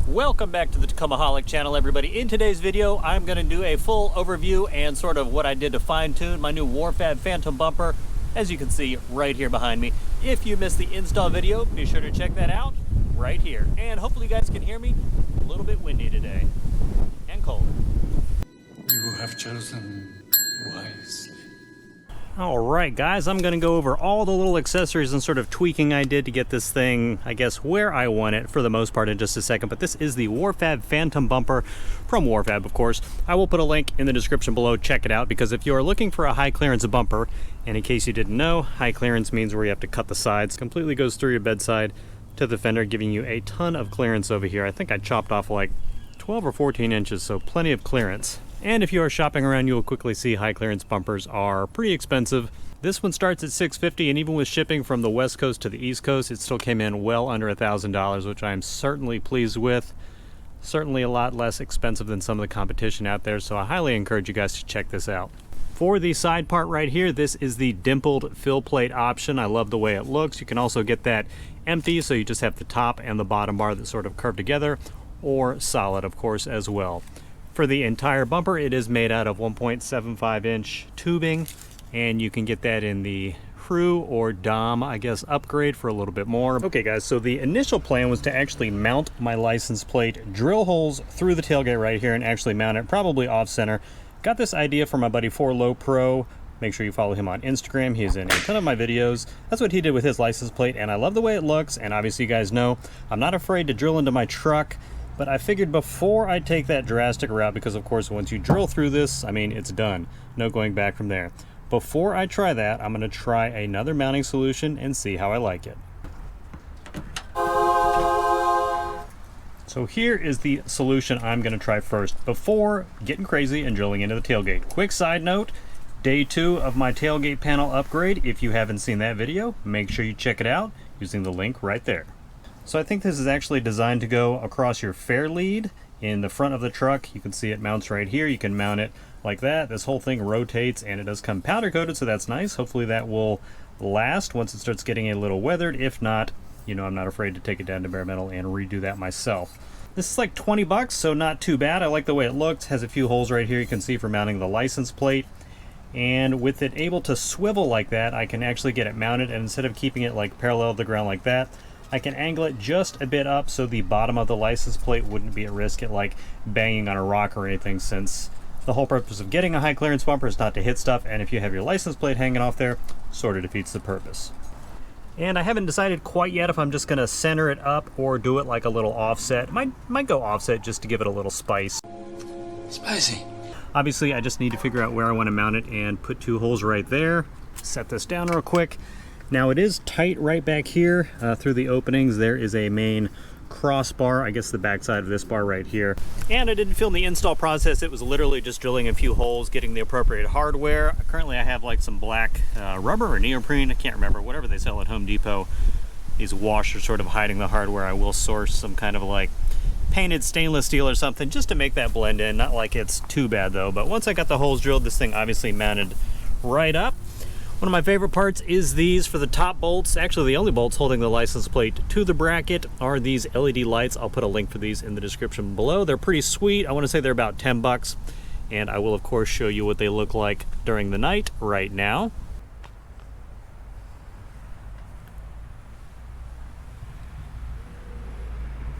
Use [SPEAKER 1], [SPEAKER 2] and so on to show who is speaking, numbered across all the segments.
[SPEAKER 1] Welcome back to the Tacomaholic channel, everybody. In today's video, I'm going to do a full overview and sort of what I did to fine-tune my new Warfab Phantom bumper, as you can see right here behind me. If you missed the install video, be sure to check that out right here. And hopefully you guys can hear me. A little bit windy today and cold.
[SPEAKER 2] You have chosen wisely.
[SPEAKER 1] Alright guys, I'm going to go over all the little accessories and sort of tweaking I did to get this thing, I guess, where I want it for the most part in just a second. But this is the Warfab Phantom bumper from Warfab, of course. I will put a link in the description below. Check it out, because if you're looking for a high clearance bumper, and in case you didn't know, high clearance means where you have to cut the sides. Completely goes through your bedside to the fender, giving you a ton of clearance over here. I think I chopped off like 12 or 14 inches, so plenty of clearance. And if you are shopping around, you will quickly see high clearance bumpers are pretty expensive. This one starts at $650, and even with shipping from the West Coast to the East Coast, it still came in well under $1,000, which I am certainly pleased with. Certainly a lot less expensive than some of the competition out there, so I highly encourage you guys to check this out. For the side part right here, this is the dimpled fill plate option. I love the way it looks. You can also get that empty, so you just have the top and the bottom bar that sort of curve together, or solid, of course, as well. For the entire bumper, it is made out of 1.75 inch tubing, and you can get that in the Crew or Dom, I guess, upgrade for a little bit more. Okay guys, so the initial plan was to actually mount my license plate, drill holes through the tailgate right here, and actually mount it probably off center. Got this idea from my buddy 4Low Pro. Make sure you follow him on Instagram. He's in a ton of my videos. That's what he did with his license plate, and I love the way it looks. And obviously you guys know I'm not afraid to drill into my truck. But I figured before I take that drastic route, because of course once you drill through this, I mean, it's done. No going back from there. Before I try that, I'm going to try another mounting solution and see how I like it. So here is the solution I'm going to try first, before getting crazy and drilling into the tailgate. Quick side note, day 2 of my tailgate panel upgrade. If you haven't seen that video, make sure you check it out using the link right there. So I think this is actually designed to go across your fair lead in the front of the truck. You can see it mounts right here. You can mount it like that. This whole thing rotates, and it does come powder coated, so that's nice. Hopefully that will last once it starts getting a little weathered. If not, you know, I'm not afraid to take it down to bare metal and redo that myself. This is like 20 bucks, so not too bad. I like the way it looks. Has a few holes right here you can see for mounting the license plate. And with it able to swivel like that, I can actually get it mounted, and instead of keeping it like parallel to the ground like that, I can angle it just a bit up so the bottom of the license plate wouldn't be at risk at like banging on a rock or anything, since the whole purpose of getting a high clearance bumper is not to hit stuff, and if you have your license plate hanging off there, sort of defeats the purpose. And I haven't decided quite yet if I'm just going to center it up or do it like a little offset. Might go offset just to give it a little spice.
[SPEAKER 2] Spicy.
[SPEAKER 1] Obviously I just need to figure out where I want to mount it and put 2 holes right there. Set this down real quick. Now it is tight right back here through the openings. There is a main crossbar, I guess the backside of this bar right here. And I didn't film the install process. It was literally just drilling a few holes, getting the appropriate hardware. Currently I have like some black rubber or neoprene, I can't remember, whatever they sell at Home Depot. These washers sort of hiding the hardware. I will source some kind of like painted stainless steel or something just to make that blend in. Not like it's too bad though, but once I got the holes drilled, this thing obviously mounted right up. One of my favorite parts is these for the top bolts. Actually, the only bolts holding the license plate to the bracket are these LED lights. I'll put a link for these in the description below. They're pretty sweet. I want to say they're about 10 bucks. And I will, of course, show you what they look like during the night right now.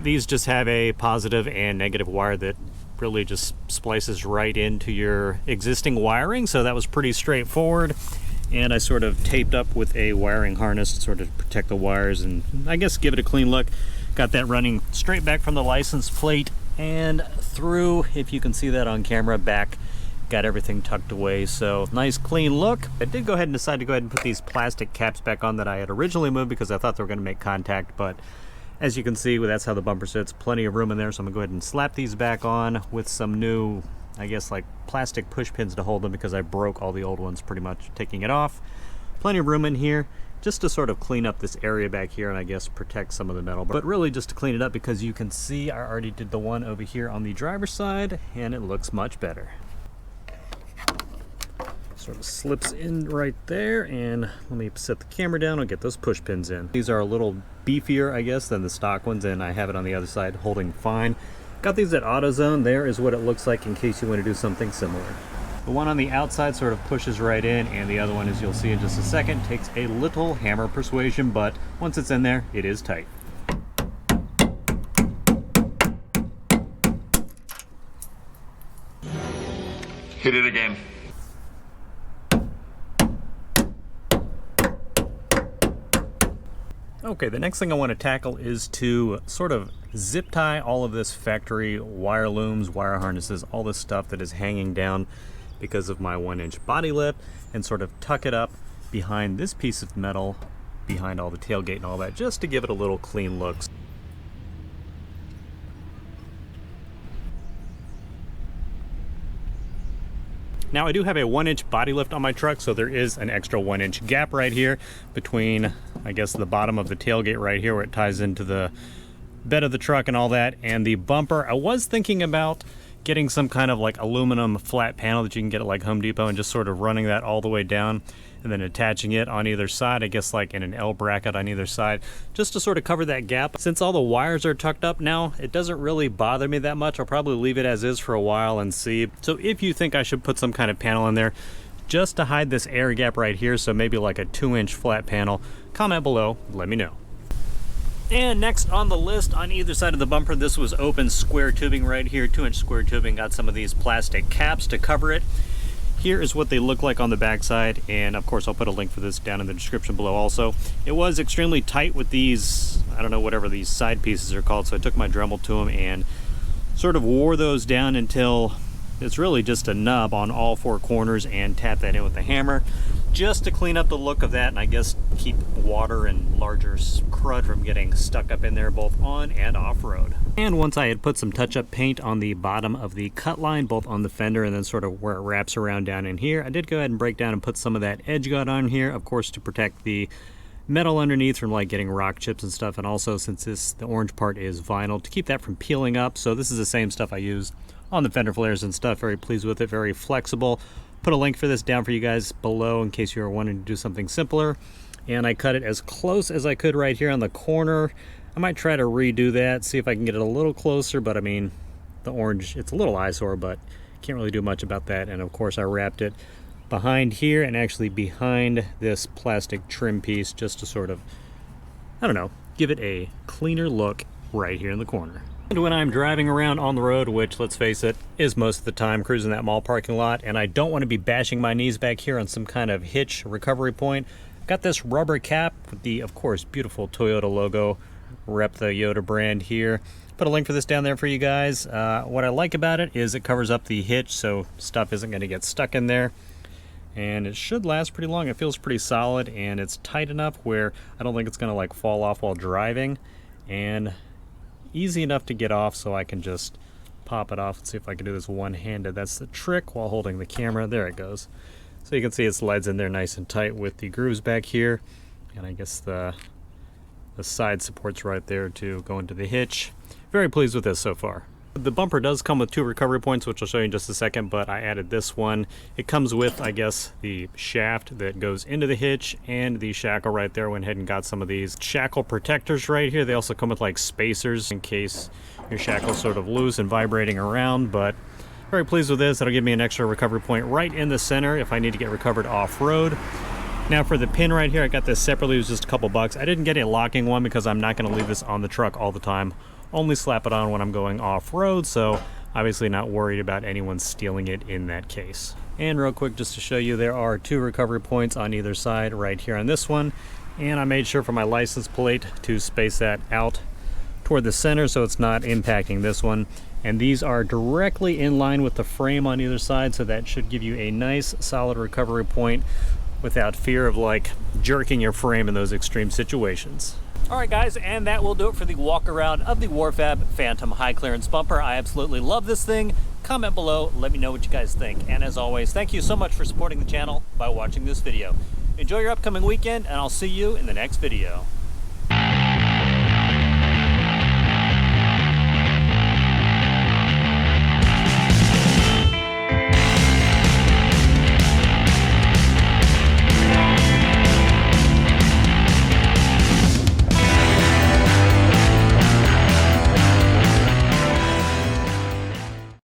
[SPEAKER 1] These just have a positive and negative wire that really just splices right into your existing wiring. So that was pretty straightforward. And I sort of taped up with a wiring harness to sort of protect the wires and I guess give it a clean look. Got that running straight back from the license plate and through, if you can see that on camera, back. Got everything tucked away, so nice clean look. I did go ahead and decide to go ahead and put these plastic caps back on that I had originally moved because I thought they were going to make contact, but as you can see, that's how the bumper sits. Plenty of room in there, so I'm going to go ahead and slap these back on with some new, I guess, like plastic push pins to hold them because I broke all the old ones pretty much taking it off. Plenty of room in here just to sort of clean up this area back here and I guess protect some of the metal, but really just to clean it up because you can see I already did the one over here on the driver's side and it looks much better. Sort of slips in right there, and let me set the camera down and get those push pins in. These are a little beefier, I guess, than the stock ones, and I have it on the other side holding fine. Got these at AutoZone. There is what it looks like in case you want to do something similar. The one on the outside sort of pushes right in, and the other one, as you'll see in just a second, takes a little hammer persuasion, but once it's in there, it is tight.
[SPEAKER 3] Hit it again.
[SPEAKER 1] Okay, the next thing I want to tackle is to sort of zip tie all of this factory wire looms, wire harnesses, all this stuff that is hanging down because of my 1-inch body lip, and sort of tuck it up behind this piece of metal, behind all the tailgate and all that, just to give it a little clean look. Now I do have a 1-inch body lift on my truck, so there is an extra 1-inch gap right here between, I guess, the bottom of the tailgate right here where it ties into the bed of the truck and all that, and the bumper. I was thinking about getting some kind of like aluminum flat panel that you can get at like Home Depot and just sort of running that all the way down and then attaching it on either side, I guess like in an L bracket on either side, just to sort of cover that gap. Since all the wires are tucked up now, it doesn't really bother me that much. I'll probably leave it as is for a while and see. So if you think I should put some kind of panel in there just to hide this air gap right here, so maybe like a 2-inch flat panel, comment below, let me know. And next on the list, on either side of the bumper, this was open square tubing right here, 2-inch square tubing, got some of these plastic caps to cover it. Here is what they look like on the backside, and of course I'll put a link for this down in the description below also. It was extremely tight with these, I don't know, whatever these side pieces are called, so I took my Dremel to them and sort of wore those down until it's really just a nub on all 4 corners, and tap that in with the hammer just to clean up the look of that, and I guess keep water and larger crud from getting stuck up in there both on and off-road. And once I had put some touch-up paint on the bottom of the cut line, both on the fender and then sort of where it wraps around down in here, I did go ahead and break down and put some of that edge guard on here, of course to protect the metal underneath from like getting rock chips and stuff, and also since the orange part is vinyl, to keep that from peeling up. So this is the same stuff I used on the fender flares and stuff. Very pleased with it, very flexible. Put a link for this down for you guys below in case you are wanting to do something simpler. And I cut it as close as I could right here on the corner. I might try to redo that, see if I can get it a little closer, but I mean, the orange, it's a little eyesore, but can't really do much about that. And of course I wrapped it behind here and actually behind this plastic trim piece just to sort of, I don't know, give it a cleaner look right here in the corner. And when I'm driving around on the road, which, let's face it, is most of the time cruising that mall parking lot, and I don't want to be bashing my knees back here on some kind of hitch recovery point, I've got this rubber cap with the, of course, beautiful Toyota logo. Rep the Yoda brand here. Put a link for this down there for you guys. What I like about it is it covers up the hitch, so stuff isn't going to get stuck in there. And it should last pretty long. It feels pretty solid, and it's tight enough where I don't think it's going to like fall off while driving. And easy enough to get off, so I can just pop it off. Let's see if I can do this one-handed. That's the trick while holding the camera. There it goes. So you can see it slides in there nice and tight with the grooves back here, and I guess the side supports right there to go into the hitch. Very pleased with this so far. The bumper does come with 2 recovery points, which I'll show you in just a second, but I added this one. It comes with, I guess, the shaft that goes into the hitch and the shackle right there. Went ahead and got some of these shackle protectors right here. They also come with like spacers in case your shackle's sort of loose and vibrating around, but very pleased with this. That'll give me an extra recovery point right in the center if I need to get recovered off-road. Now for the pin right here, I got this separately. It was just a couple bucks. I didn't get a locking one because I'm not going to leave this on the truck all the time. Only slap it on when I'm going off-road, so obviously not worried about anyone stealing it in that case. And real quick, just to show you, there are 2 recovery points on either side right here on this one, and I made sure for my license plate to space that out toward the center so it's not impacting this one. And these are directly in line with the frame on either side, so that should give you a nice solid recovery point without fear of like jerking your frame in those extreme situations. Alright guys, and that will do it for the walk around of the Warfab Phantom high clearance bumper. I absolutely love this thing. Comment below, let me know what you guys think. And as always, thank you so much for supporting the channel by watching this video. Enjoy your upcoming weekend, and I'll see you in the next video.